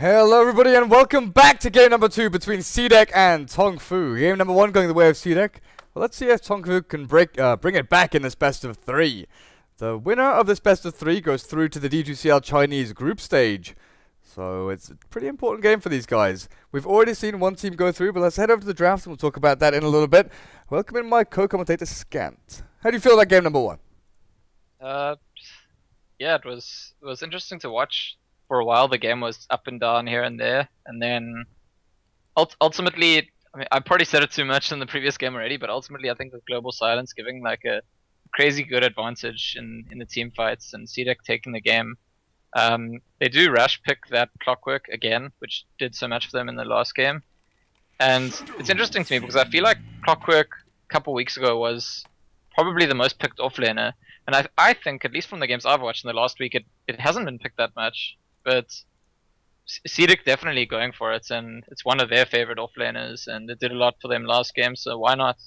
Hello everybody and welcome back to game number 2 between CDEC and TongFu. Game number 1 going the way of CDEC. Well, let's see if TongFu can bring it back in this best of 3. The winner of this best of 3 goes through to the D2CL Chinese group stage. So it's a pretty important game for these guys. We've already seen one team go through, but let's head over to the draft and we'll talk about that in a little bit. Welcome in my co-commentator Scant. How do you feel about game number 1? Yeah, it was interesting to watch. For a while, the game was up and down here and there, and then ultimately, I mean, I probably said it too much in the previous game already, but ultimately, I think with Global Silence giving like a crazy good advantage in the team fights and CDEC taking the game, they do rush pick that Clockwork again, which did so much for them in the last game, and it's interesting to me because I feel like Clockwork a couple weeks ago was probably the most picked offlaner, and I think, at least from the games I've watched in the last week, it hasn't been picked that much. But CDEC definitely going for it, and it's one of their favorite offlaners, and it did a lot for them last game, so why not?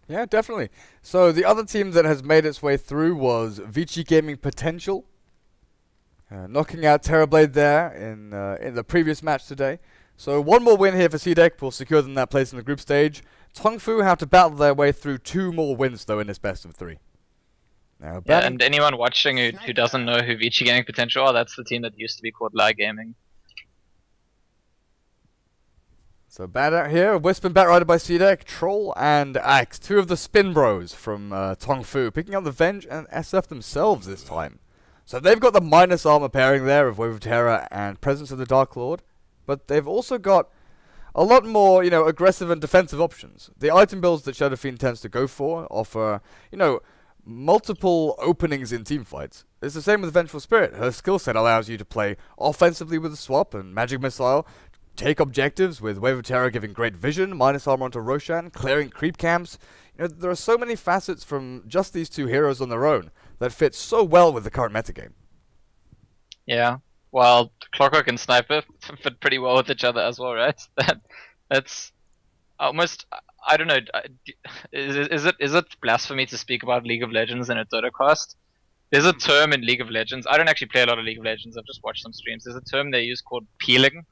Yeah, definitely. So the other team that has made its way through was Vici Gaming Potential, knocking out Terrorblade there in the previous match today. So one more win here for CDEC will secure them that place in the group stage. TongFu have to battle their way through 2 more wins though in this best of 3. Now, yeah, and anyone watching who doesn't know who Vici Gaming Potential are, that's the team that used to be called Lie Gaming. So bad out here, Wisp and Batrider by CDEC, Troll and Axe, 2 of the Spin Bros from TongFu, picking up the Venge and SF themselves this time. So they've got the minus armor pairing there of Wave of Terror and Presence of the Dark Lord, but they've also got a lot more, aggressive and defensive options. The item builds that Shadow Fiend tends to go for offer, multiple openings in teamfights. It's the same with Vengeful Spirit. Her skill set allows you to play offensively with a swap and Magic Missile, take objectives with Wave of Terror giving great vision, minus armor onto Roshan, clearing creep camps. There are so many facets from just these 2 heroes on their own that fit so well with the current metagame. Yeah, while Clockwork and Sniper fit pretty well with each other as well, right? That's almost, I don't know, is it blasphemy to speak about League of Legends in a Dota cast? There's a term in League of Legends, I don't actually play a lot of League of Legends, I've just watched some streams, there's a term they use called peeling,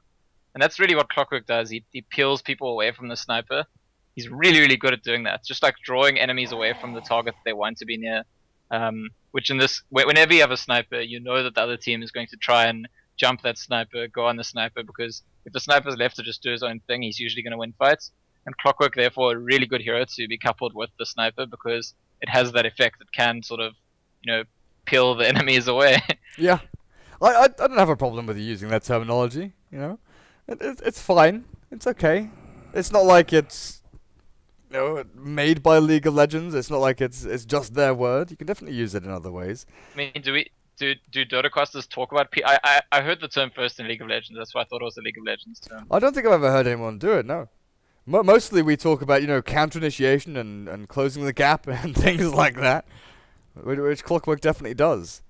and that's really what Clockwork does. He peels people away from the sniper. He's really, really good at doing that, just like drawing enemies away from the target that they want to be near, which in this, whenever you have a sniper, you know that the other team is going to try and jump that sniper, go on the sniper, because if the sniper's left to just do his own thing, he's usually going to win fights. And Clockwork, therefore, a really good hero to be coupled with the sniper because it has that effect. It can sort of, peel the enemies away. Yeah, I don't have a problem with you using that terminology. It's fine. It's okay. It's not like it's made by League of Legends. It's not like it's just their word. You can definitely use it in other ways. I mean, do Dota casters talk about I heard the term first in League of Legends. That's why I thought it was a League of Legends term. I don't think I've ever heard anyone do it. No. Mostly we talk about, counter initiation and closing the gap and things like that, which Clockwork definitely does.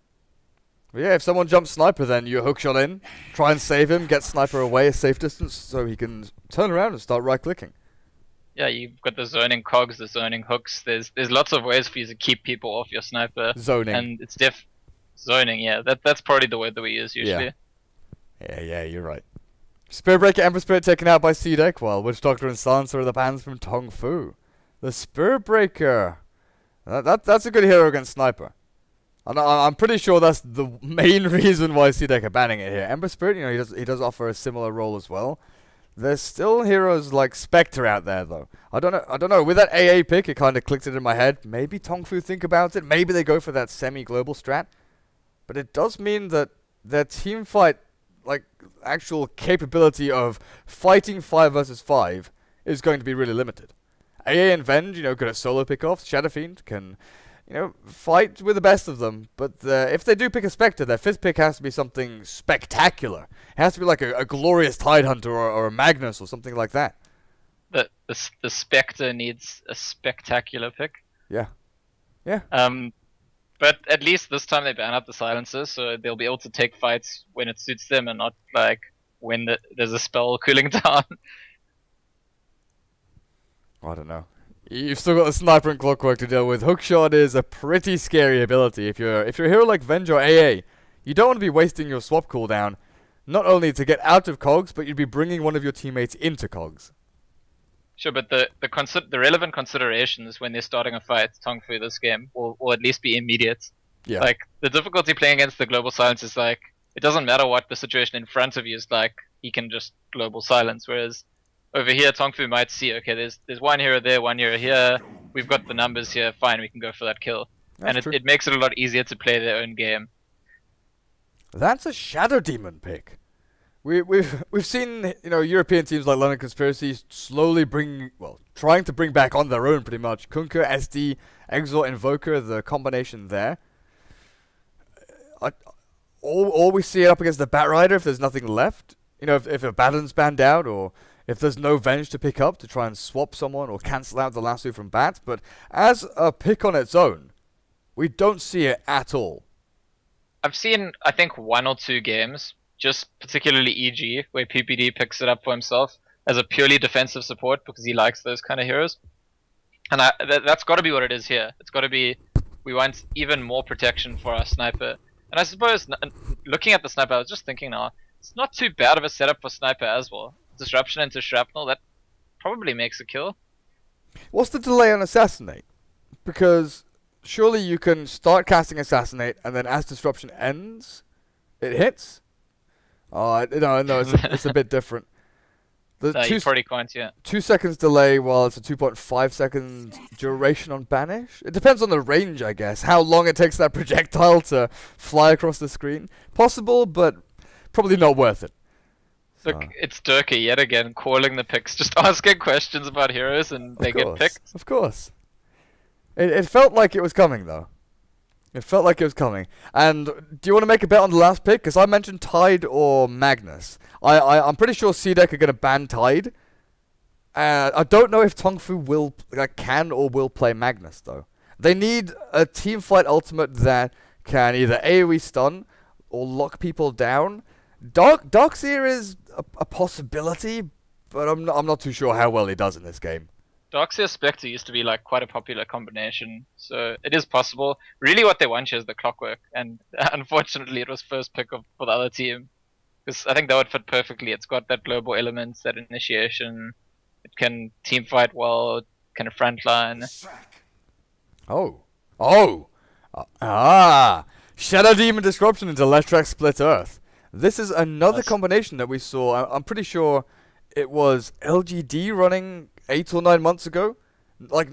But yeah, if someone jumps Sniper, then you hookshot in, try and save him, get Sniper away a safe distance so he can turn around and start right-clicking. Yeah, you've got the zoning cogs, the zoning hooks. There's lots of ways for you to keep people off your Sniper. Zoning. And it's zoning, yeah. That's probably the word that we use usually. Yeah, you're right. Spirit Breaker, Emperor Spirit taken out by CDEC, while Witch Doctor and Silencer are the bans from TongFu. The Spirit Breaker, that's a good hero against Sniper. I'm pretty sure that's the main reason why CDEC are banning it here. Emperor Spirit, he does offer a similar role as well. There's still heroes like Spectre out there though. I don't know. With that AA pick, it kind of clicked it in my head. Maybe TongFu think about it. Maybe they go for that semi-global strat. But it does mean that their team fight, like actual capability of fighting 5 versus 5 is going to be really limited. AA and Venge, good at solo pickoffs. Shadow Fiend can, fight with the best of them. But if they do pick a Spectre, their 5th pick has to be something spectacular. It has to be like a glorious Tidehunter or a Magnus or something like that. The Spectre needs a spectacular pick. Yeah. But at least this time they ban out the silencers, so they'll be able to take fights when it suits them and not like when there's a spell cooling down. I don't know. You've still got the Sniper and Clockwork to deal with. Hookshot is a pretty scary ability. If you're a hero like Venge or AA, you don't want to be wasting your swap cooldown, not only to get out of cogs, but you'd be bringing one of your teammates into cogs. Sure, but the relevant considerations when they're starting a fight, TongFu, this game, will at least be immediate. Yeah. Like, the difficulty playing against the global silence is like, it doesn't matter what the situation in front of you is like, he can just global silence, whereas over here, TongFu might see, okay, there's one hero there, one hero here, we've got the numbers here, fine, we can go for that kill. That's and it makes it a lot easier to play their own game. That's a Shadow Demon pick. We've seen, you know, European teams like London Conspiracy slowly trying to bring back on their own pretty much. Kunkka, SD, Exort, Invoker, the combination there. Or we see it up against the Batrider if there's nothing left. You know, if a Baton's banned out, or if there's no Venge to pick up to try and swap someone or cancel out the lasso from Bat. But as a pick on its own, we don't see it at all. I've seen, I think, 1 or 2 games, just particularly EG, where PPD picks it up for himself as a purely defensive support because he likes those kind of heroes. And that's got to be what it is here. It's got to be, we want even more protection for our sniper. And I suppose, looking at the sniper, I was just thinking now, it's not too bad of a setup for sniper as well. Disruption into shrapnel, that probably makes a kill. What's the delay on Assassinate? Because surely you can start casting Assassinate, and then as Disruption ends, it hits? Oh, no, it's a bit different. No, you probably can't, yeah. 2 seconds delay while it's a 2.5 second duration on Banish. It depends on the range, I guess. How long it takes that projectile to fly across the screen. Possible, but probably not worth it. Look, it's Durkee yet again, calling the picks, just asking questions about heroes, and they get picked. Of course. It felt like it was coming, though. It felt like it was coming. And do you want to make a bet on the last pick? Because I mentioned Tide or Magnus. I'm pretty sure CDEC are going to ban Tide. I don't know if TongFu can or will play Magnus, though. They need a teamfight ultimate that can either AoE stun or lock people down. Darkseer is a possibility, but I'm not too sure how well he does in this game. Darkseer Spectre used to be like quite a popular combination, so it is possible. Really what they want here is the clockwork, and unfortunately it was first pick for the other team. Because I think that would fit perfectly. It's got that global element, that initiation, it can team fight well, kind of frontline. Shadow Demon Disruption into Leshrac Split Earth. This is another combination that we saw. I'm pretty sure it was LGD running 8 or 9 months ago, like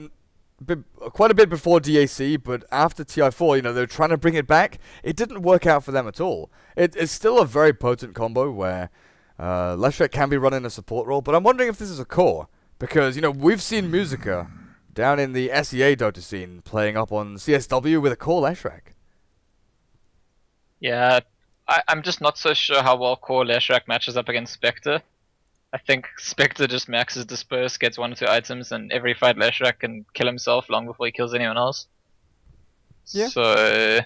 quite a bit before DAC, but after TI4, you know, they're trying to bring it back. It didn't work out for them at all. It's still a very potent combo where Leshrac can be running a support role, but I'm wondering if this is a core, because, you know, we've seen Musica down in the SEA Dota scene playing up on CSW with a core Leshrac. Yeah, I'm just not so sure how well core Leshrac matches up against Spectre. I think Spectre just maxes Disperse, gets 1 or 2 items, and every fight Leshrac can kill himself long before he kills anyone else. Yeah. So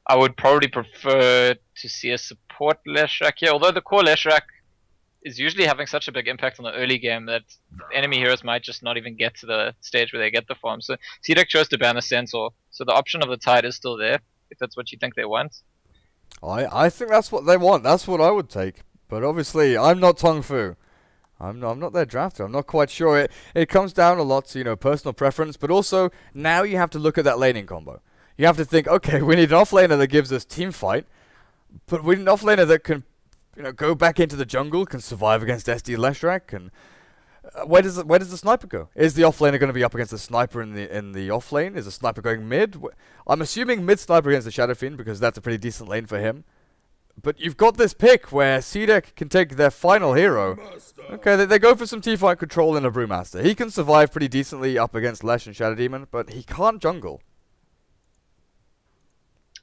I would probably prefer to see a support Leshrac here, although the core Leshrac is usually having such a big impact on the early game that enemy heroes might just not even get to the stage where they get the farm. So CDEC chose to ban the Censor, so the option of the Tide is still there, if that's what you think they want. I think that's what they want. That's what I would take. But obviously, I'm not TongFu. I'm not their drafter. I'm not quite sure. It comes down a lot to, you know, personal preference, but also now you have to look at that laning combo. You have to think, okay, we need an offlaner that gives us team fight, but we need an offlaner that can, you know, go back into the jungle, can survive against SD Leshrac, and where does the sniper go? Is the offlaner going to be up against the sniper in the offlane? Is the sniper going mid? I'm assuming mid sniper against the Shadow Fiend because that's a pretty decent lane for him. But you've got this pick where CDEC can take their final hero. Okay, they go for some teamfight control in a Brewmaster. He can survive pretty decently up against Lesh and Shadow Demon, but he can't jungle.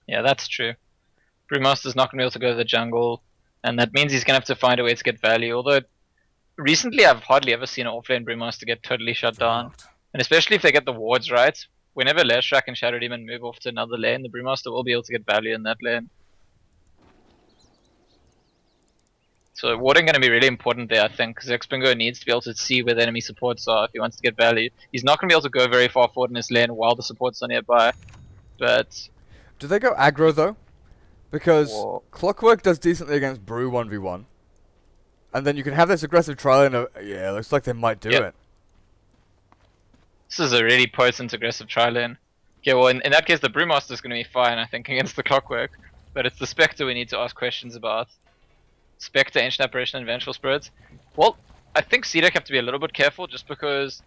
Yeah, that's true. Brewmaster's not going to be able to go to the jungle, and that means he's going to have to find a way to get value. Although, recently I've hardly ever seen an offlane Brewmaster get totally shut down. And especially if they get the wards right, whenever Leshrac and Shadow Demon move off to another lane, the Brewmaster will be able to get value in that lane. So warding going to be really important there, I think, because Xpingo needs to be able to see where the enemy supports are if he wants to get value. He's not going to be able to go very far forward in his lane while the supports are nearby, but... Do they go aggro, though? Because Whoa. Clockwork does decently against Brew 1v1. And then you can have this aggressive trial and yeah, it looks like they might do it. This is a really potent aggressive tri lane. Okay, well in that case the Brewmaster is going to be fine, I think, against the Clockwork. But it's the Spectre we need to ask questions about. Spectre, Ancient Apparition, and Vengeful Spirit. Well, I think CDEC have to be a little bit careful just because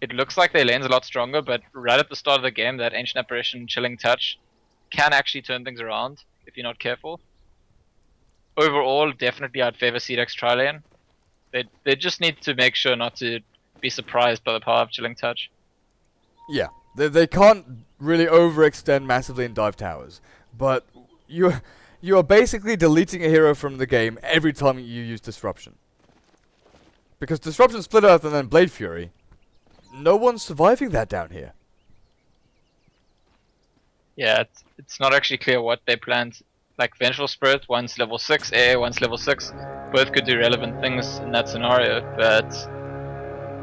it looks like their lane's a lot stronger, but right at the start of the game that Ancient Apparition Chilling Touch can actually turn things around if you're not careful. Overall, definitely I'd favor CDEC's tri lane. They just need to make sure not to be surprised by the power of Chilling Touch. Yeah, they can't really overextend massively in dive towers, but you are basically deleting a hero from the game every time you use Disruption. Because Disruption, Split Earth, and then Blade Fury, no one's surviving that down here. Yeah, it's not actually clear what they planned. Like Vengeful Spirit, one's level 6, AA, one's level 6. Both could do relevant things in that scenario, but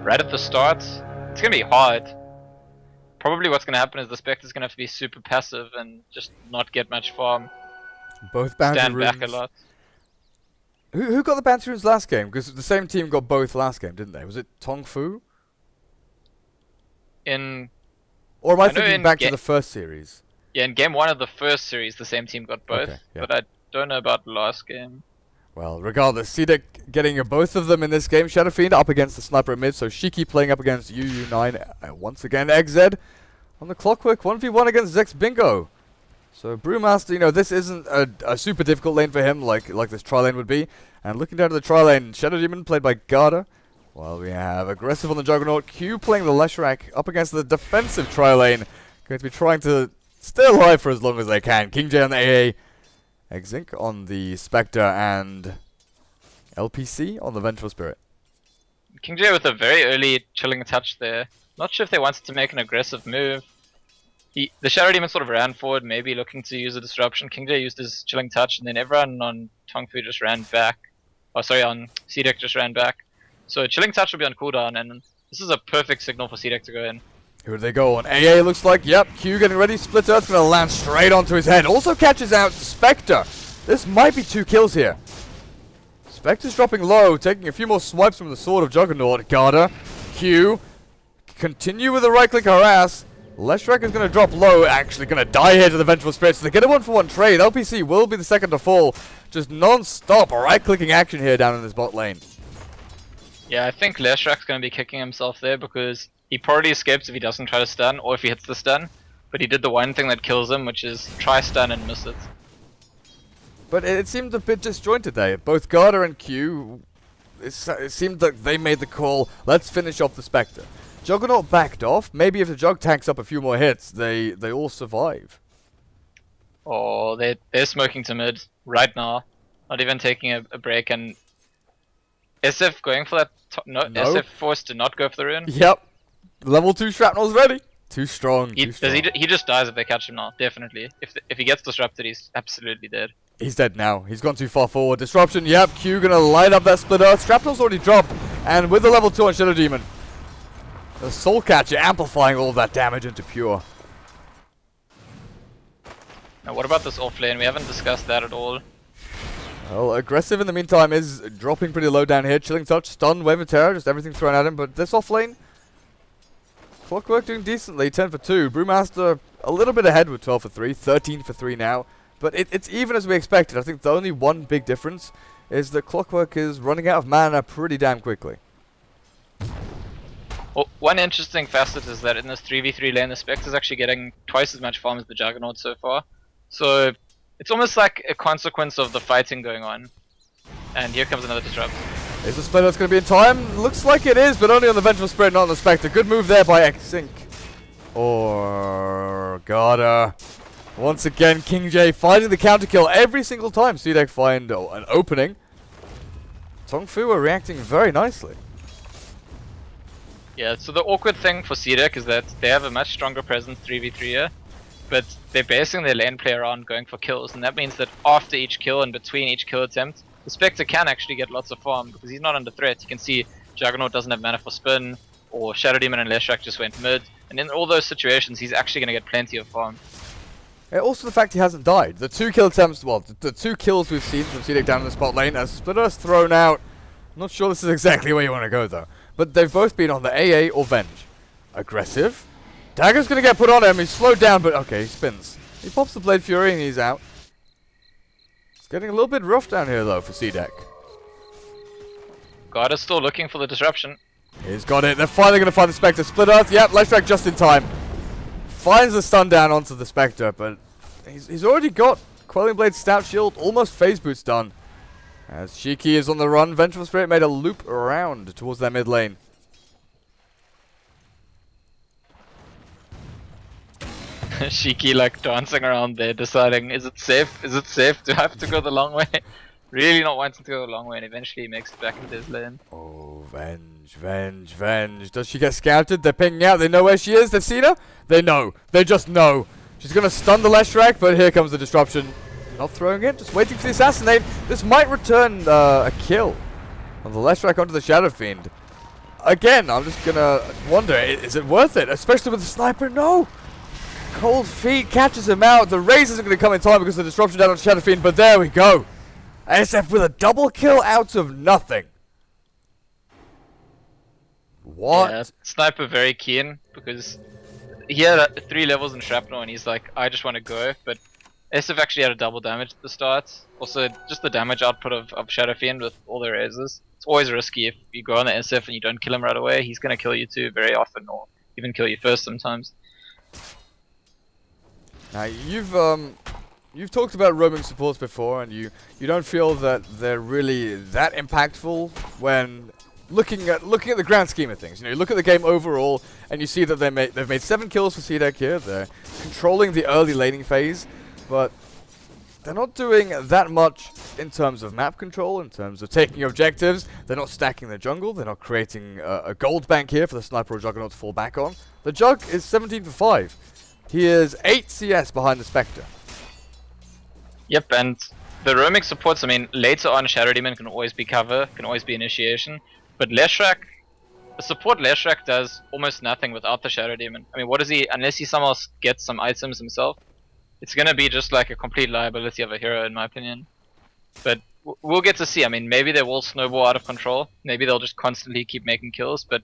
right at the start, it's going to be hard. Probably what's going to happen is the Spectre's going to have to be super passive and just not get much farm. Both bounty Stand runes. back a lot. Who got the bounty runes last game? Because the same team got both last game, didn't they? Was it TongFu? Or am I thinking back to the first series? Yeah, in game 1 of the first series, the same team got both. Okay, yeah. But I don't know about last game. Well, regardless, CDEC getting both of them in this game. Shadow Fiend up against the Sniper at mid, so Shiki playing up against UU9. Once again, XZ on the Clockwork, 1v1 against Zex Bingo. So Brewmaster, you know, this isn't a super difficult lane for him like this tri lane would be. And looking down to the tri lane, Shadow Demon played by Garda. While we have Aggressive on the Juggernaut, Q playing the Leshrac up against the defensive tri lane. Going to be trying to stay alive for as long as they can. King J on the AA. Exink on the Spectre and LPC on the Vengeful Spirit. King J with a very early Chilling Touch there. Not sure if they wanted to make an aggressive move. The Shadow Demon sort of ran forward, maybe looking to use a disruption. King J used his Chilling Touch, and then everyone on TongFu just ran back. Oh, sorry, on CDEC just ran back. So Chilling Touch will be on cooldown, and this is a perfect signal for CDEC to go in. Who do they go on? AA looks like, yep, Q getting ready. Split Earth's going to land straight onto his head. Also catches out Spectre. This might be 2 kills here. Spectre's dropping low, taking a few more swipes from the Sword of Juggernaut. Garda, Q, continue with the right-click harass. Leshrac is going to drop low, actually going to die here to the Vengeful Spirit. So they get a 1-for-1 trade. LPC will be the second to fall. Just non-stop right-clicking action here down in this bot lane. Yeah, I think Leshrac's going to be kicking himself there because he probably escapes if he doesn't try to stun or if he hits the stun. But he did the one thing that kills him, which is try stun and miss it. But it seemed a bit disjointed there. Both Garda and Q, it seemed like they made the call, let's finish off the Spectre. Juggernaut backed off. Maybe if the Jug tanks up a few more hits, they all survive. Oh, they're smoking to mid right now. Not even taking a break. And SF going for that... No, SF forced to not go for the rune. Yep. Level 2 shrapnel's ready. Too strong, too strong. He just dies if they catch him now, definitely. If he gets disrupted, he's absolutely dead. He's dead now. He's gone too far forward. Disruption, yep. Q gonna light up that Split Earth. Shrapnel's already dropped. And with the level 2 on Shadow Demon, the Soul Catcher amplifying all of that damage into pure. Now what about this off lane? We haven't discussed that at all. Well, Aggressive in the meantime is dropping pretty low down here. Chilling Touch, Stun, Wave of Terror, just everything thrown at him. But this off lane, Clockwork doing decently, 10 for 2. Brewmaster a little bit ahead with 12 for 3, 13 for 3 now. But it's even as we expected. I think the only one big difference is that Clockwork is running out of mana pretty damn quickly. Well, one interesting facet is that in this 3v3 lane, the Spectre's actually getting twice as much farm as the Juggernaut so far. So it's almost like a consequence of the fighting going on. And here comes another disrupt. Is the Split Earth going to be in time? Looks like it is, but only on the Vengeful Spirit, not on the Spectre. Good move there by Xink. Or Garda. Once again, King J finding the counter kill every single time CDEC find an opening. TongFu are reacting very nicely. Yeah, so the awkward thing for CDEC is that they have a much stronger presence 3v3 here, but they're basing their lane play around going for kills, and that means that after each kill and between each kill attempt, the Spectre can actually get lots of farm because he's not under threat. You can see Juggernaut doesn't have mana for spin, or Shadow Demon and Leshrac just went mid, and in all those situations he's actually going to get plenty of farm. And also the fact he hasn't died. The 2 kill attempts, well, the 2 kills we've seen from CDEC down in the spot lane as Split Earth thrown out. I'm not sure this is exactly where you want to go though. But they've both been on the AA or Venge. Aggressive. Dagger's going to get put on him. He's slowed down, but okay, he spins. He pops the Blade Fury and he's out. It's getting a little bit rough down here though for CDEC. God is still looking for the disruption. He's got it. They're finally going to find the Spectre. Split Earth, yep, Leshrac just in time. Finds the stun down onto the Spectre, but he's already got Quelling Blade, Stout Shield, almost Phase Boots done. As Shiki is on the run, Vengeful Spirit made a loop around towards their mid lane. Shiki like dancing around there, deciding, is it safe? Is it safe? Do I have to go the long way? Really not wanting to go the long way, and eventually he makes it back into his lane. Oh, Venge, Venge, Venge. Does she get scouted? They're pinging out. They know where she is. They've seen her. They know. They just know. She's going to stun the Leshrac, but here comes the disruption. Not throwing it, just waiting for the assassinate. This might return a kill on the Leshrac onto the Shadow Fiend. Again, I'm just going to wonder, is it worth it? Especially with the sniper? No. Cold Feet catches him out. The raise isn't going to come in time because of the disruption down on Shadow Fiend, but there we go. SF with a double kill out of nothing. What? Yeah, Sniper very keen because he had 3 levels in Shrapnel and he's like, I just want to go. But SF actually had a double damage at the start. Also, just the damage output of Shadow Fiend with all the raises. It's always risky if you go on the SF and you don't kill him right away. He's going to kill you too very often, or even kill you first sometimes. Now you've talked about roaming supports before, and you don't feel that they're really that impactful when looking at the grand scheme of things. You know, you look at the game overall, and you see that they've made 7 kills for CDEC here. They're controlling the early laning phase, but they're not doing that much in terms of map control, in terms of taking objectives. They're not stacking the jungle. They're not creating a gold bank here for the Sniper or Juggernaut to fall back on. The Jug is 17 for 5. He is 8 CS behind the Spectre. Yep, and the roaming supports, I mean, later on Shadow Demon can always be cover, can always be initiation, but Leshrac, the support Leshrac does almost nothing without the Shadow Demon. I mean, what does he, unless he somehow gets some items himself, it's gonna be just like a complete liability of a hero in my opinion. But we'll get to see. I mean, maybe they will snowball out of control, maybe they'll just constantly keep making kills, but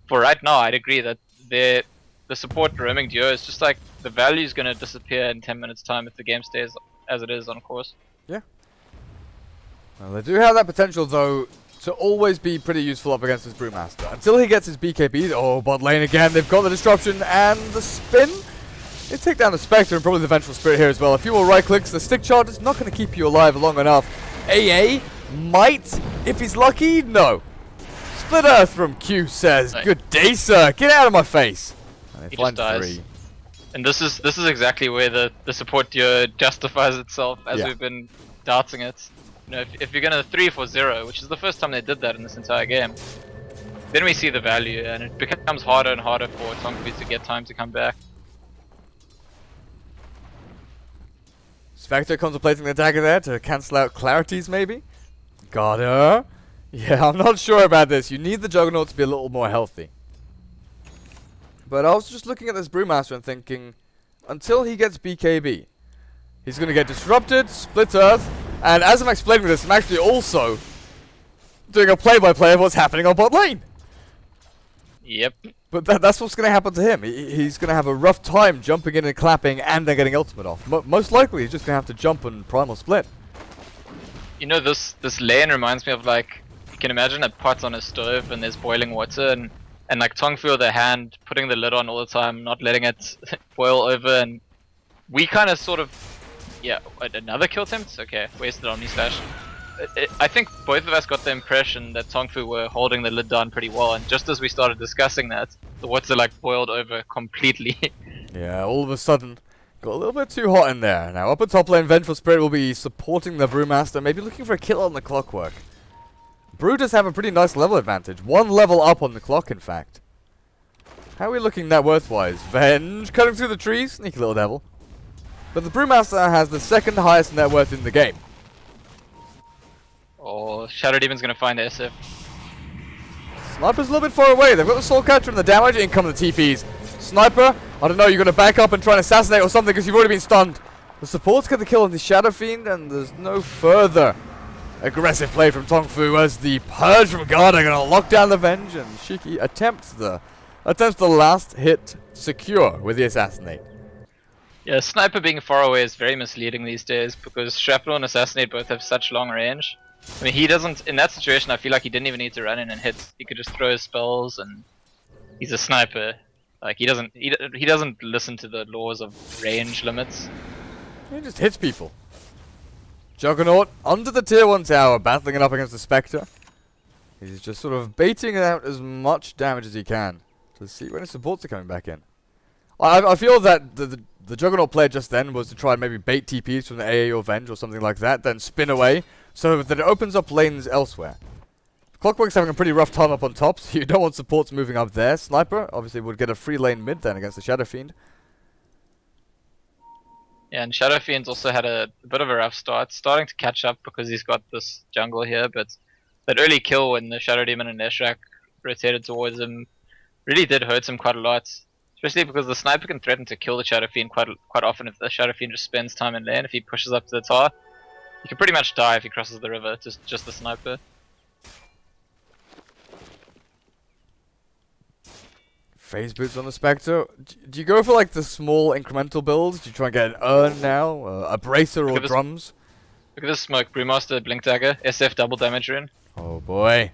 for right now I'd agree that the support roaming duo is just like, the value is gonna disappear in 10 minutes time if the game stays as it is on course. Yeah. Well, they do have that potential though to always be pretty useful up against this Brewmaster. Until he gets his BKB. Oh, bot lane again. They've got the disruption and the spin. They take down the Spectre and probably the Vengeful Spirit here as well. A few more right clicks. The stick charge is not going to keep you alive long enough. AA might, if he's lucky. No. Split Earth from Q says, good day, sir. Get out of my face. And they find 3. And this is exactly where the support duo justifies itself, as we've been doubting it. You know, if you're gonna 3 for 0, which is the first time they did that in this entire game, then we see the value, and it becomes harder and harder for TongFu to get time to come back. Spectre contemplating the dagger there to cancel out clarities, maybe. Got her. Yeah, I'm not sure about this. You need the Juggernaut to be a little more healthy. But I was just looking at this Brewmaster and thinking, until he gets BKB, he's going to get disrupted, Split Earth, and as I'm explaining this, I'm actually also doing a play-by-play of what's happening on bot lane. Yep. But that's what's going to happen to him. He's going to have a rough time jumping in and clapping and then getting ultimate off. Most likely, he's just going to have to jump and Primal Split. You know, this lane reminds me of, like, you can imagine a pot on a stove and there's boiling water, and like TongFu with their hand, putting the lid on all the time, not letting it boil over, and we kind of sort of, another kill attempt? Okay, wasted Omni Slash. I think both of us got the impression that TongFu were holding the lid down pretty well, and just as we started discussing that, the water like boiled over completely. Yeah, all of a sudden, got a little bit too hot in there. Now up at top lane, Vengeful Spirit will be supporting the Brewmaster, maybe looking for a kill on the Clockwork. Brew does have a pretty nice level advantage. 1 level up on the clock, in fact. How are we looking net worth-wise? Venge cutting through the trees. Sneaky little devil. But the Brewmaster has the 2nd highest net worth in the game. Oh, Shadow Demon's gonna find the SF. Sniper's a little bit far away. They've got the Soul Catcher and the damage. In come the TPs. Sniper I don't know, you're going to back up and try and assassinate or something because you've already been stunned. The supports get the kill on the Shadow Fiend, and there's no further aggressive play from TongFu as the Purge from God are going to lock down the Venge, and Shiki attempts the last hit secure with the Assassinate. Yeah, Sniper being far away is very misleading these days because Shrapnel and Assassinate both have such long range. I mean, he doesn't, in that situation, I feel like he didn't even need to run in and hit. He could just throw his spells, and he's a sniper. Like, he doesn't listen to the laws of range limits. He just hits people. Juggernaut under the tier 1 tower, battling it up against the Spectre. He's just sort of baiting out as much damage as he can to see when his supports are coming back in. I feel that the Juggernaut play just then was to try and maybe bait TPs from the AA or Venge or something like that, then spin away, so that it opens up lanes elsewhere. Clockwork's having a pretty rough time up on top, so you don't want supports moving up there. Sniper obviously would get a free lane mid then against the Shadow Fiend. Yeah, and Shadow Fiend's also had a bit of a rough start, starting to catch up because he's got this jungle here, but that early kill when the Shadow Demon and Leshrac rotated towards him really did hurt him quite a lot. Especially because the Sniper can threaten to kill the Shadow Fiend quite often if the Shadow Fiend just spends time in lane. If he pushes up to the tower, he can pretty much die if he crosses the river, just the Sniper. Phase boots on the Spectre. Do you go for like the small incremental builds? Do you try and get an urn now? A bracer or drums? Look at this smoke. Brewmaster, Blink Dagger, SF double damage rune. Oh boy.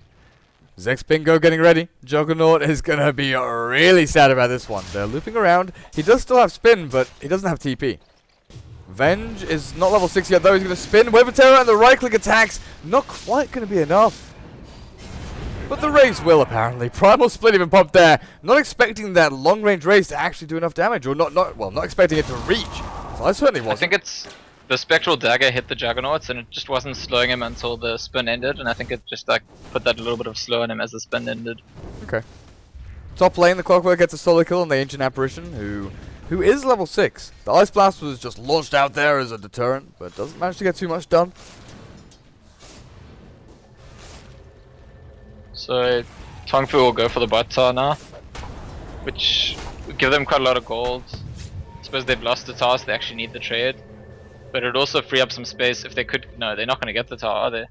Zex Bingo getting ready. Juggernaut is going to be really sad about this one. They're looping around. He does still have spin, but he doesn't have TP. Venge is not level 6 yet, though. He's going to spin. Wave of Terror and the right-click attacks. Not quite going to be enough. But the race will, apparently. Primal Split even popped there. Not expecting that long-range race to actually do enough damage. Or not expecting it to reach. So I certainly wasn't. I think it's the Spectral Dagger hit the Juggernauts, and it just wasn't slowing him until the spin ended. And I think it just like put that little bit of slow on him as the spin ended. Okay. Top lane, the Clockwork gets a solo kill on the Ancient Apparition, who is level 6. The Ice Blast was just launched out there as a deterrent, but doesn't manage to get too much done. So TongFu will go for the bot tower now, which would give them quite a lot of gold. I suppose they've lost the tower, so they actually need the trade. But it would also free up some space if they could. No, they're not going to get the tower, are they?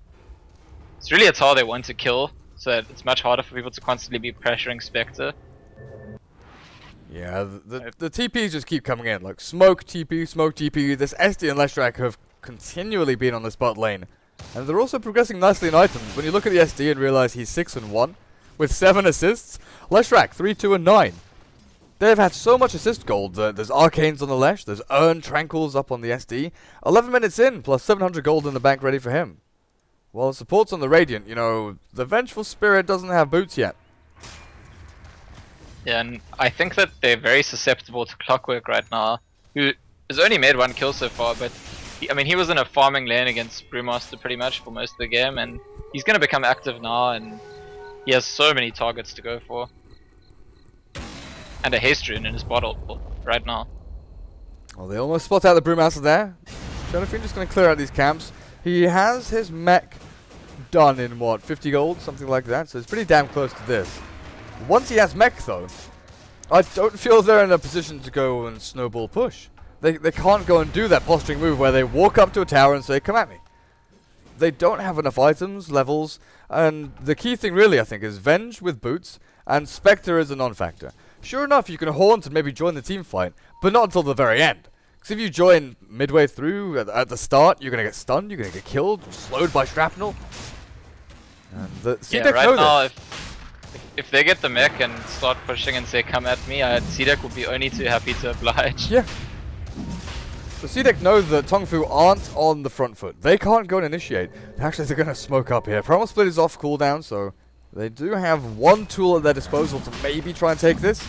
It's really a tower they want to kill, so that it's much harder for people to constantly be pressuring Spectre. Yeah, the TPs just keep coming in. Like, smoke TP. This SD and Leshrac have continually been on this bot lane. And they're also progressing nicely in items. When you look at the SD and realize he's 6-1, with 7 assists, Leshrac 3-2 and 9. They've had so much assist gold. There's Arcanes on the Lesh, there's Urn Tranquils up on the SD. 11 minutes in, plus 700 gold in the bank ready for him. While support's on the Radiant, you know, the Vengeful Spirit doesn't have boots yet. Yeah, and I think that they're very susceptible to Clockwork right now, who has only made 1 kill so far, but he was in a farming lane against Brewmaster pretty much for most of the game, and he's going to become active now, and he has so many targets to go for. And a haste rune in his bottle right now. Well, they almost spot out the Brewmaster there. Shadow Fiend just going to clear out these camps. He has his mech done in, what, 50 gold? Something like that, so it's pretty damn close to this. Once he has mech, though, I don't feel they're in a position to go and snowball push. They can't go and do that posturing move where they walk up to a tower and say, come at me. They don't have enough items, levels, and the key thing really, I think, is Venge with boots, and Spectre is a non-factor. Sure enough, you can haunt and maybe join the team fight, but not until the very end. Because if you join midway through, at the start, you're going to get stunned, you're going to get killed, slowed by shrapnel. And the CDEC right now, this. If they get the mech and start pushing and say, come at me, CDEC will be only too happy to oblige. Yeah. So CDEC know that TongFu aren't on the front foot. They can't go and initiate. Actually, they're going to smoke up here. Primal Split is off cooldown, so they do have one tool at their disposal to maybe try and take this.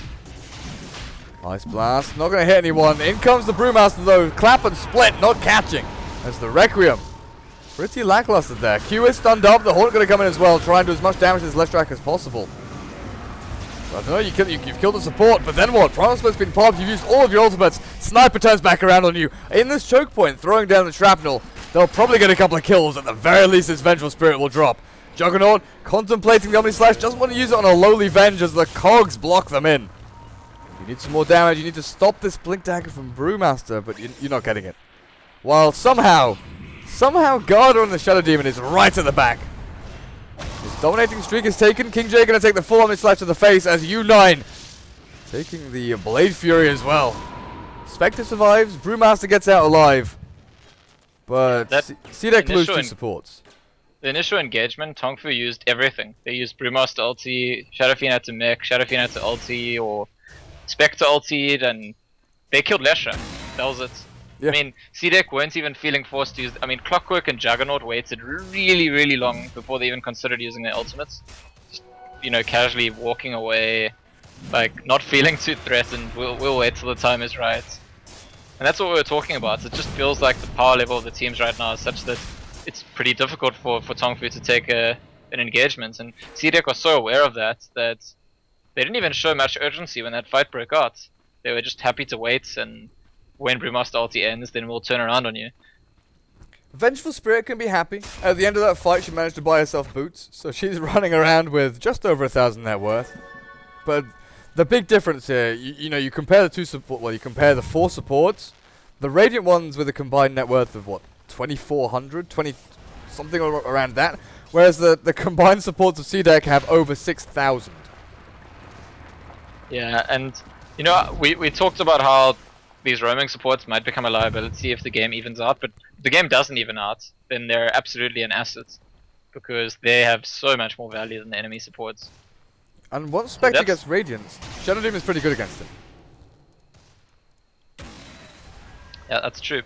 Ice Blast, not going to hit anyone. In comes the Brewmaster though. Clap and Split, not catching. As the Requiem. Pretty lackluster there. Q is stunned up. The Haunt going to come in as well, trying to do as much damage to this Leshrac as possible. I don't know, you've killed the support, but then what? Primal Split's been popped, you've used all of your ultimates. Sniper turns back around on you. In this choke point, throwing down the shrapnel, they'll probably get a couple of kills. At the very least, this Vengeful Spirit will drop. Juggernaut, contemplating the Omni Slash, doesn't want to use it on a lowly Venge as the cogs block them in. You need some more damage. You need to stop this Blink Dagger from Brewmaster, but you're not getting it. While somehow Garda on the Shadow Demon is right at the back. His dominating streak is taken. King J going to take the full Omni Slash to the face as U9 taking the Blade Fury as well. Spectre survives. Brewmaster gets out alive. But CDEC loses 2 supports. The initial engagement, TongFu used everything. They used Brewmaster ulti, Shadow Fiend had to mech, Shadow Fiend had to ulti, or Spectre ultied, and they killed Lesha. That was it. Yeah. I mean, CDEC weren't even feeling forced to use... I mean, Clockwork and Juggernaut waited really long before they even considered using their ultimates. Just, you know, casually walking away, like, not feeling too threatened. We'll wait till the time is right. And that's what we were talking about. It just feels like the power level of the teams right now is such that it's pretty difficult for TongFu to take an engagement, and CDEC was so aware of that they didn't even show much urgency when that fight broke out. They were just happy to wait, and when Brewmaster ulti ends, then we'll turn around on you. Vengeful Spirit can be happy. At the end of that fight, she managed to buy herself boots, so she's running around with just over 1,000 net worth. But the big difference here, you know, you compare the 2 support. Well, you compare the 4 supports. The Radiant ones with a combined net worth of what? 2,400, 20 something around that, whereas the combined supports of CDEC have over 6,000. Yeah, and you know, we talked about how these roaming supports might become a liability if the game evens out, but if the game doesn't even out, then they're absolutely an asset because they have so much more value than the enemy supports. And once Spectre gets Radiant, Shadow Demon is pretty good against him. Yeah, that's true.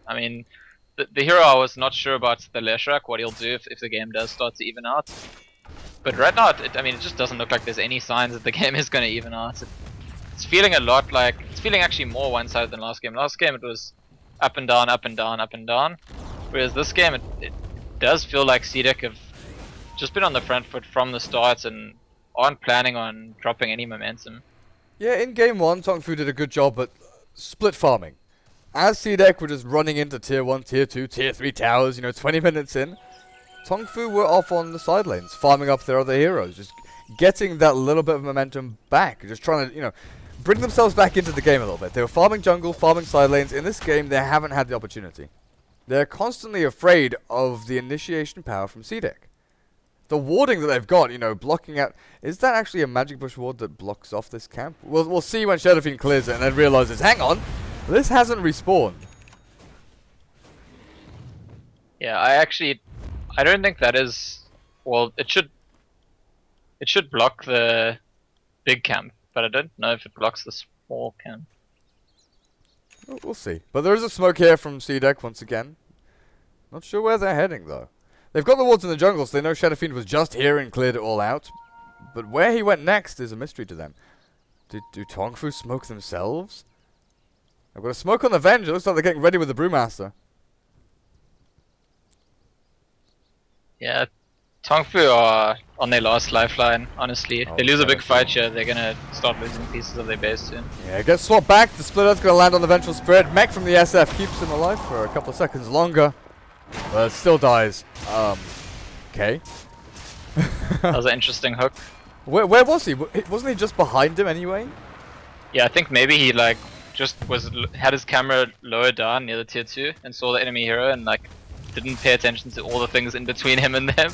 I mean, the hero I was not sure about the Leshrac, what he'll do if the game does start to even out. But right now, I mean, it just doesn't look like there's any signs that the game is going to even out. It's feeling a lot like, it's feeling actually more one-sided than last game. Last game it was up and down, up and down, up and down. Whereas this game, it does feel like CDEC have just been on the front foot from the start and aren't planning on dropping any momentum. Yeah, in game 1, TongFu did a good job at split farming. As CDEC were just running into tier 1, tier 2, tier 3 towers, you know, 20 minutes in, TongFu were off on the side lanes, farming up their other heroes, just getting that little bit of momentum back, just trying to, you know, bring themselves back into the game a little bit. They were farming jungle, farming side lanes. In this game, they haven't had the opportunity. They're constantly afraid of the initiation power from CDEC. The warding that they've got, you know, blocking out... Is that actually a magic bush ward that blocks off this camp? We'll see when Shadow Fiend clears it and then realizes, hang on, this hasn't respawned. Yeah, I don't think that is... Well, it should block the big camp, but I don't know if it blocks the small camp. We'll see. But there is a smoke here from CDEC once again. Not sure where they're heading, though. They've got the wards in the jungle, so they know Shadow Fiend was just here and cleared it all out. But where he went next is a mystery to them. Do TongFu smoke themselves? I've got a smoke on the Venge. It looks like they're getting ready with the Brewmaster. Yeah, TongFu are on their last lifeline, honestly. If they lose a big fight here, they're gonna start losing pieces of their base soon. Yeah, gets swapped back. The Split Earth's gonna land on the Vengeful Spirit. Mech from the SF keeps him alive for a couple of seconds longer. But still dies. Okay. That was an interesting hook. Where was he? Wasn't he just behind him anyway? Yeah, I think maybe he like just had his camera lowered down near the tier 2 and saw the enemy hero and like didn't pay attention to all the things in between him and them.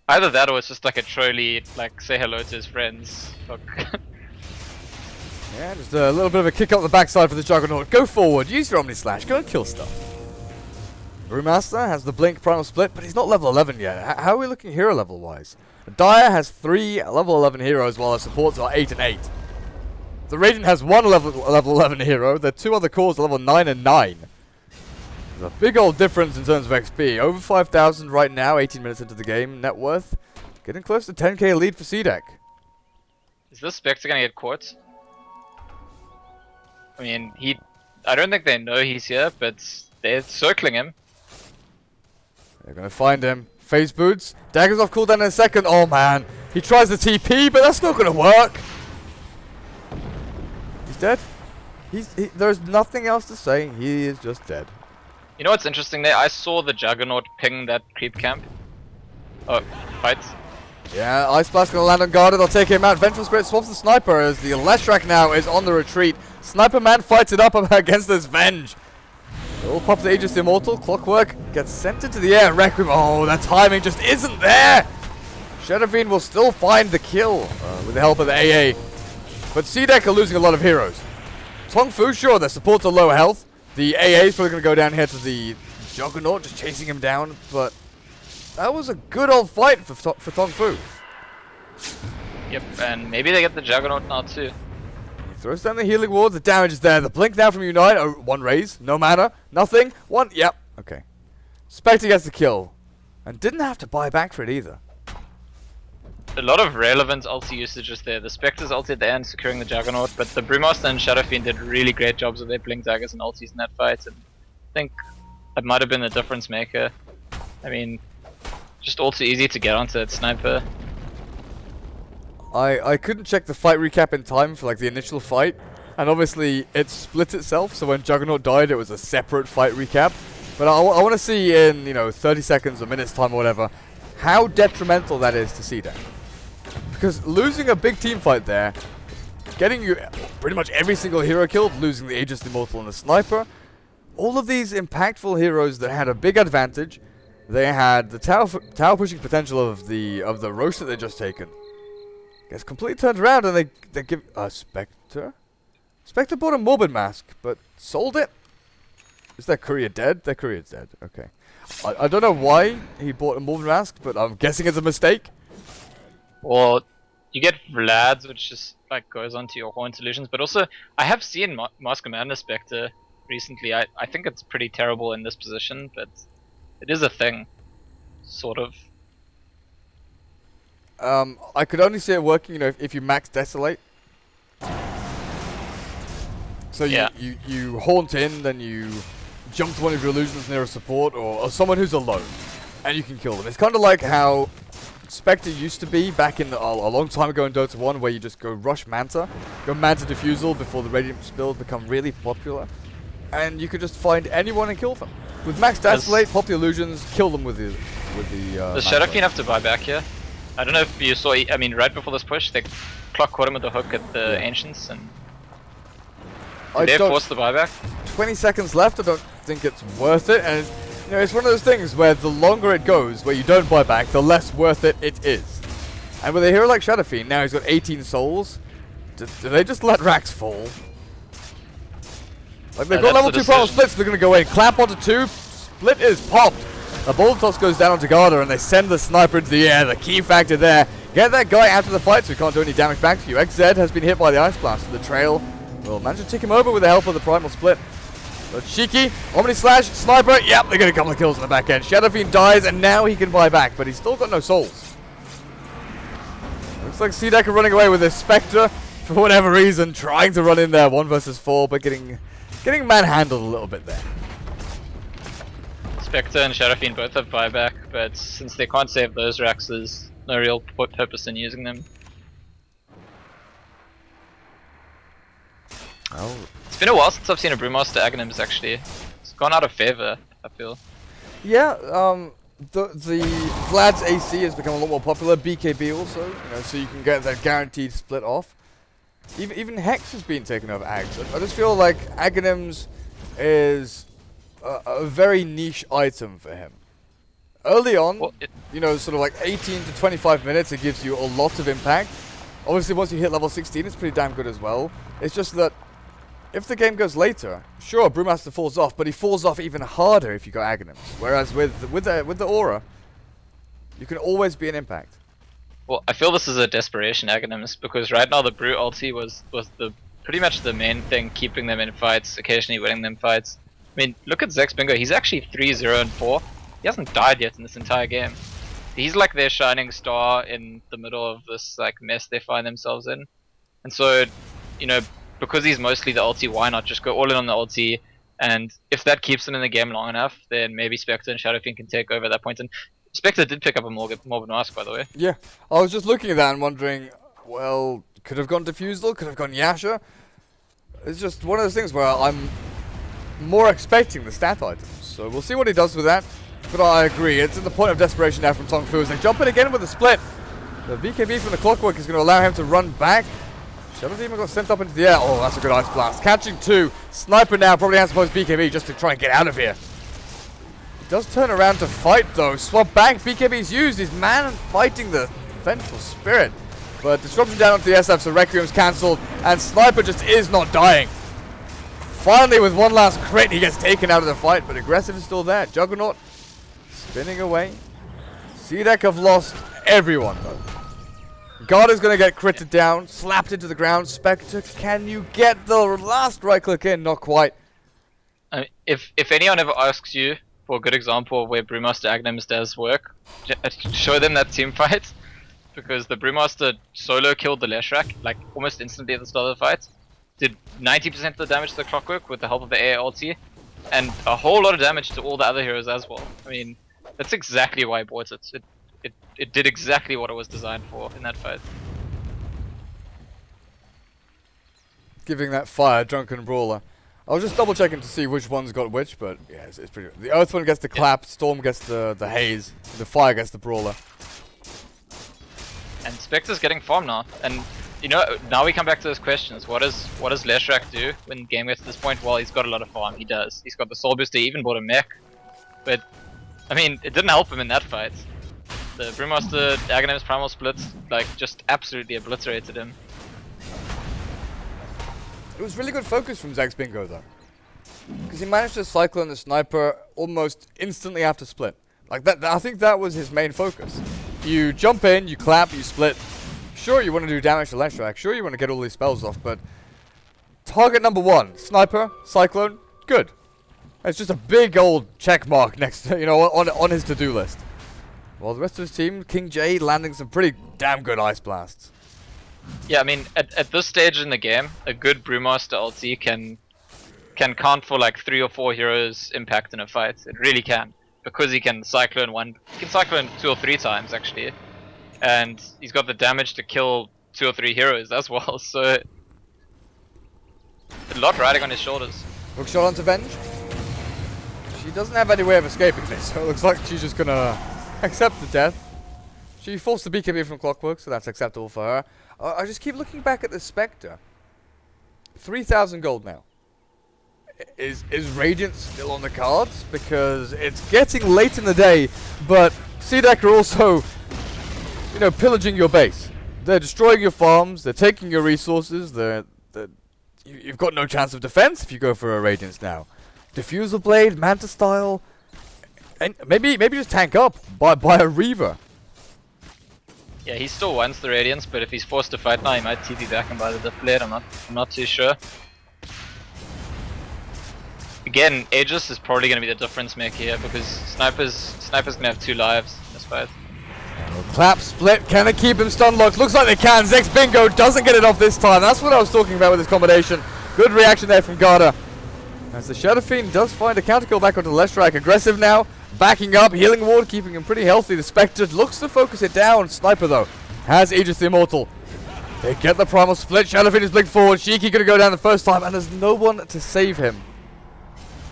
Either that or it's just like a trolley, like say hello to his friends hook. Yeah, just a little bit of a kick up the backside for the Juggernaut. Go forward, use your Omni Slash, go and kill stuff. Brewmaster has the Blink Primal Split, but he's not level 11 yet. How are we looking hero level wise? Dire has 3 level 11 heroes while our supports are 8 and 8. The Radiant has 1 level 11 hero, the 2 other cores are level 9 and 9. There's a big old difference in terms of XP. Over 5,000 right now, 18 minutes into the game. Net worth getting close to 10k lead for CDEC. Is this Spectre gonna get caught? I mean, I don't think they know he's here, but they're circling him. They're gonna find him. Phase boots. Dagger's off cooldown in a second. Oh man. He tries the TP, but that's not gonna work. He's dead. There's nothing else to say. He is just dead. You know what's interesting there? I saw the Juggernaut ping that creep camp. Oh, fight. Yeah, Ice Blast gonna land on guard. They'll take him out. Vengeful Spirit swaps the Sniper as the Leshrac now is on the retreat. Sniper Man fights it up against this Venge. He'll pop the Aegis Immortal. Clockwork gets sent into the air. Requiem. Oh, that timing just isn't there. Shadow Fiend will still find the kill with the help of the AA. But CDEC are losing a lot of heroes. TongFu, sure, their supports are low health. The AA is probably going to go down here to the Juggernaut, just chasing him down. But that was a good old fight for TongFu. Yep, and maybe they get the Juggernaut now too. Throws down the healing ward, the damage is there. The blink now from Unite, oh, one raise, no mana, nothing, one, yep, okay. Spectre gets the kill, and didn't have to buy back for it either. A lot of relevant ulti usages there. The Spectre's ulti at the end securing the Juggernaut, but the Brewmaster and Shadow Fiend did really great jobs with their blink daggers and ultis in that fight, and I think that might have been the difference maker. I mean, just all too easy to get onto that Sniper. I couldn't check the fight recap in time for like the initial fight, and obviously it split itself, so when Juggernaut died it was a separate fight recap. But I want to see in, you know, 30 seconds or minutes time or whatever, how detrimental that is to CDEC. Because losing a big team fight there, getting you pretty much every single hero killed, losing the Aegis Immortal and the Sniper, all of these impactful heroes that had a big advantage, they had the tower pushing potential of the Roche that they just taken. Gets completely turned around and they give Spectre? Spectre bought a Morbid Mask, but sold it? Is their courier dead? Their courier's dead, okay. I don't know why he bought a Morbid Mask, but I'm guessing it's a mistake. Well, you get Vlad's, which just like goes onto your Horn Solutions, but also I have seen Mask of Madness Spectre recently. I think it's pretty terrible in this position, but it is a thing, sort of. I could only see it working, you know, if you max Desolate. So yeah. you haunt in, then you jump to one of your illusions near a support or someone who's alone, and you can kill them. It's kind of like how Spectre used to be back in a long time ago in Dota 1, where you just go rush Manta, go Manta Diffusal before the Radiant build become really popular, and you could just find anyone and kill them. With max Desolate, pop the illusions, kill them with the Does Shadow Fiend have to buy back here? I don't know if you saw, I mean, right before this push, they clock caught him with the hook at the Ancients, and they forced the buyback. 20 seconds left, I don't think it's worth it, and you know, it's one of those things where the longer it goes, where you don't buy back, the less worth it is. And with a hero like Shadow Fiend, now he's got 18 souls, do they just let Rax fall? Like, they've got level 2 primal splits, so they're going to go in, clamp onto 2, split is popped. A Boulder Toss goes down onto Garda and they send the Sniper into the air. The key factor there. Get that guy out of the fight so he can't do any damage back to you. XZ has been hit by the Ice Blast. The Trail will manage to tick him over with the help of the Primal Split. But Shiki, Omni Slash, Sniper, yep, they get a couple of kills in the back end. Shadow Fiend dies and now he can buy back, but he's still got no souls. Looks like CDEC are running away with this Spectre for whatever reason, trying to run in there 1 versus 4, but getting manhandled a little bit there. Spectre and Shadow Fiend both have buyback, but since they can't save those racks, there's no real purpose in using them. Oh. It's been a while since I've seen a Brewmaster Aghanims actually. It's gone out of favor, I feel. Yeah, the Vlad's AC has become a lot more popular, BKB also, you know, so you can get that guaranteed split off. Even Hex has been taken over Ags. I just feel like Aghanims is a very niche item for him. Early on, well, you know, sort of like 18 to 25 minutes, it gives you a lot of impact. Obviously, once you hit level 16, it's pretty damn good as well. It's just that if the game goes later, sure, Brewmaster falls off, but he falls off even harder if you got Aghanims. Whereas with the Aura, you can always be an impact. Well, I feel this is a desperation Aghanims, because right now the Brew ulti was pretty much the main thing keeping them in fights, occasionally winning them fights. I mean, look at Zex Bingo, he's actually 3-0-4. He hasn't died yet in this entire game. He's like their shining star in the middle of this like mess they find themselves in. And so, you know, because he's mostly the ulti, why not just go all in on the ulti? And if that keeps him in the game long enough, then maybe Spectre and Shadow Fiend can take over at that point. And Spectre did pick up a Morbid Mask, by the way. Yeah, I was just looking at that and wondering, well, could have gone Diffusal, could have gone Yasha. It's just one of those things where I'm more expecting the stat items. So we'll see what he does with that. But I agree, it's at the point of desperation now from TongFu as they jump in again with a split. The BKB from the Clockwork is going to allow him to run back. Shadow Demon got sent up into the air. Oh, that's a good Ice Blast. Catching 2. Sniper now probably has to post BKB just to try and get out of here. He does turn around to fight though. Swap back. BKB's used. He's man fighting the Vengeful Spirit. But disruption down onto the SF, so Requiem's cancelled. And Sniper just is not dying. Finally, with one last crit, he gets taken out of the fight. But Aggressive is still there. Juggernaut spinning away. CDEC have lost everyone though. Garda's going to get critted down, slapped into the ground. Spectre, can you get the last right click in? Not quite. If anyone ever asks you for a good example of where Brewmaster Agnems does work, show them that team fight. Because the Brewmaster solo killed the Leshrac, like almost instantly at the start of the fight. Did 90% of the damage to the Clockwork with the help of the air ulti. And a whole lot of damage to all the other heroes as well. I mean, that's exactly why I bought it. It did exactly what it was designed for in that fight. Giving that fire, Drunken Brawler. I was just double checking to see which one's got which, but yeah, it's pretty good. The Earth one gets the clap, Storm gets the haze, and the fire gets the Brawler. And Spectre's getting farm now. And you know, now we come back to those questions. What does Leshrac do when the game gets to this point? Well, he's got a lot of farm. He does. He's got the Soul Booster, he even bought a mech. But I mean, it didn't help him in that fight. The Brewmaster Aghanem's Primal Splits, like, just absolutely obliterated him. It was really good focus from Zach's Bingo, though. Because he managed to cycle in the Sniper almost instantly after split. Like, I think that was his main focus. You jump in, you clap, you split. Sure, you want to do damage to Leshrac. Sure, you want to get all these spells off, but... Target number 1, Sniper, Cyclone, good. It's just a big old check mark next to, you know, on his to-do list. While the rest of his team, King J landing some pretty damn good Ice Blasts. Yeah, I mean, at this stage in the game, a good Brewmaster ulti can count for like 3 or 4 heroes impact in a fight. It really can. Because he can Cyclone 2 or 3 times actually. And he's got the damage to kill 2 or 3 heroes as well, so... A lot riding on his shoulders. Hook shot onto Venge. She doesn't have any way of escaping this, so it looks like she's just gonna... accept the death. She forced the BKB from Clockwork, so that's acceptable for her. I just keep looking back at the Spectre. 3,000 gold now. Is Radiant still on the cards? Because it's getting late in the day, but CDEC are also, you know, pillaging your base. They're destroying your farms, they're taking your resources, you've got no chance of defense if you go for a Radiance now. Diffusal Blade, Manta Style... And maybe just tank up by a Reaver. Yeah, he still wants the Radiance, but if he's forced to fight now, he might TP back and buy the Diff Blade. I'm not too sure. Again, Aegis is probably going to be the difference maker here because Sniper's going to have 2 lives in this fight. Clap, split, can they keep him stun locked? Looks like they can. Zex Bingo doesn't get it off this time. That's what I was talking about with this combination. Good reaction there from Garda. As the Shadow Fiend does find a counter kill back onto Leshrac. Aggressive now, backing up, healing ward, keeping him pretty healthy. The Spectre looks to focus it down. Sniper though has Aegis the Immortal. They get the primal split. Shadow Fiend is blinked forward. Shiki gonna go down the first time, and there's no one to save him.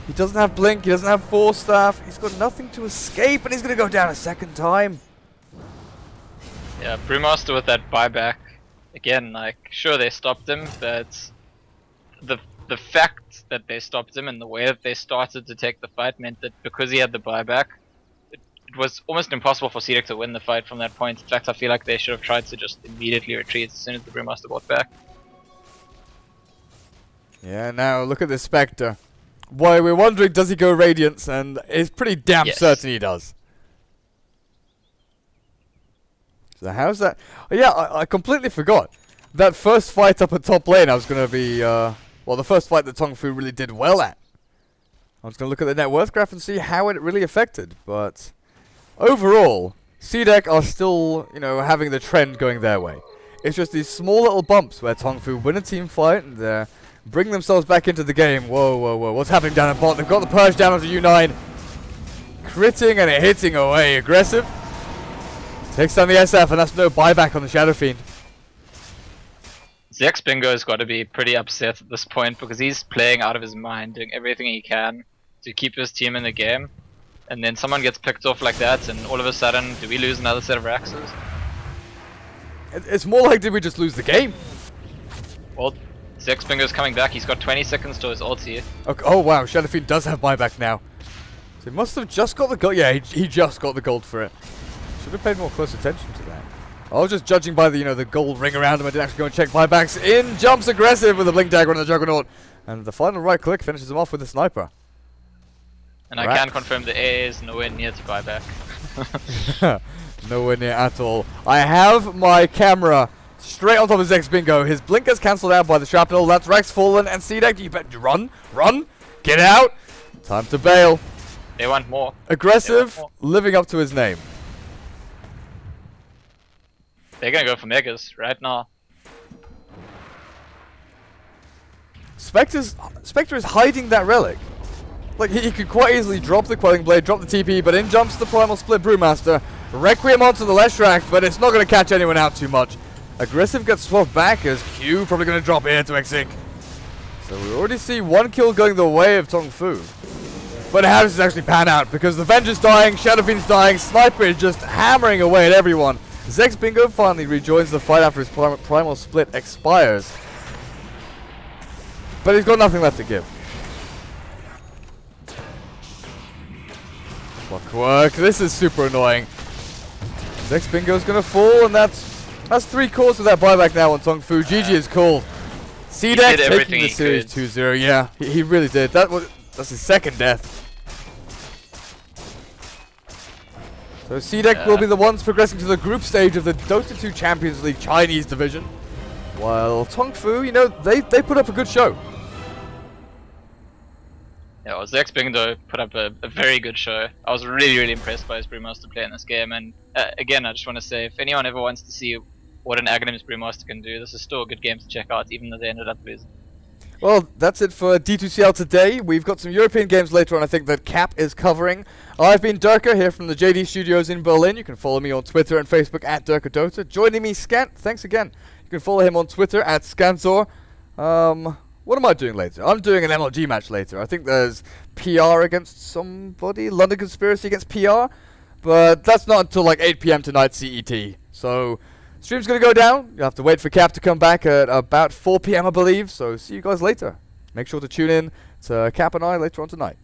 He doesn't have blink. He doesn't have Force Staff. He's got nothing to escape, and he's gonna go down a second time. Yeah, Brewmaster with that buyback again. Like, sure they stopped him, but the fact that they stopped him and the way that they started to take the fight meant that because he had the buyback, it was almost impossible for CDEC to win the fight from that point. In fact, I feel like they should have tried to just immediately retreat as soon as the Brewmaster bought back. Yeah, now look at this Spectre. Why, we're wondering, does he go Radiance? And it's pretty damn certain he does. So how's that? Oh, yeah, I completely forgot. That first fight up at top lane I was going to be... well, the first fight that TongFu really did well at. I was going to look at the net worth graph and see how it really affected, but overall, CDEC are still, you know, having the trend going their way. It's just these small little bumps where TongFu win a team fight and bring themselves back into the game. Whoa, whoa, whoa, what's happening down at bot? They've got the purge down onto U9. Critting and hitting away. Aggressive. Takes down the SF, and that's no buyback on the Shadow Fiend. Zex Bingo's got to be pretty upset at this point because he's playing out of his mind, doing everything he can to keep his team in the game. And then someone gets picked off like that, and all of a sudden, do we lose another set of Raxes? It's more like, did we just lose the game? Well, Zex Bingo's coming back. He's got 20 seconds to his ulti. Okay, oh wow, Shadowfiend does have buyback now. So he must have just got the gold. Yeah, he just got the gold for it. Should have paid more close attention to that. I was just judging by the the gold ring around him. I didn't actually go and check buybacks. In jumps aggressive with the blink dagger on the Juggernaut, and the final right click finishes him off with the sniper. And I can confirm the A is nowhere near to buyback. Nowhere near at all. I have my camera straight on top of Zex Bingo. His blinker's cancelled out by the shrapnel. That's Rex fallen, and CDEC, you better run, get out. Time to bail. They want more. Aggressive, living up to his name. They're gonna go for megas right now. Spectre is hiding that relic. Like, he could quite easily drop the Quelling Blade, drop the TP, but in jumps the Primal Split Brewmaster. Requiem onto the Leshrac, but it's not going to catch anyone out too much. Aggressive gets swapped back as Q probably going to drop here to Exink. So we already see one kill going the way of TongFu. But how does this actually pan out? Because the Vengeance dying, Shadowfiend's dying, Sniper is just hammering away at everyone. Zex Bingo finally rejoins the fight after his Primal Split expires. But he's got nothing left to give. Clockwork, this is super annoying. Zex Bingo's gonna fall, and that's 3 cores with that buyback now on TongFu. GG is called. CDEC taking the series 2-0. Yeah, he really did. That's his second death. So CDEC will be the ones progressing to the group stage of the Dota 2 Champions League Chinese division. While TongFu, they put up a good show. Yeah, well, Zex Bingo put up a very good show. I was really impressed by his Brewmaster play in this game, and again, I just want to say, if anyone ever wants to see what an Aghanims Brewmaster can do, this is still a good game to check out, even though they ended up losing. Well, that's it for D2CL today. We've got some European games later on, I think, that Cap is covering. I've been Durka here from the JD Studios in Berlin. You can follow me on Twitter and Facebook at DurkaDota. Joining me, Scant, thanks again. You can follow him on Twitter at Scanzor. What am I doing later? I'm doing an MLG match later. I think there's PR against somebody, London Conspiracy against PR, but that's not until like 8 PM tonight CET. So stream's gonna go down. You have to wait for Cap to come back at about 4 PM, I believe. So see you guys later. Make sure to tune in to Cap and I later on tonight.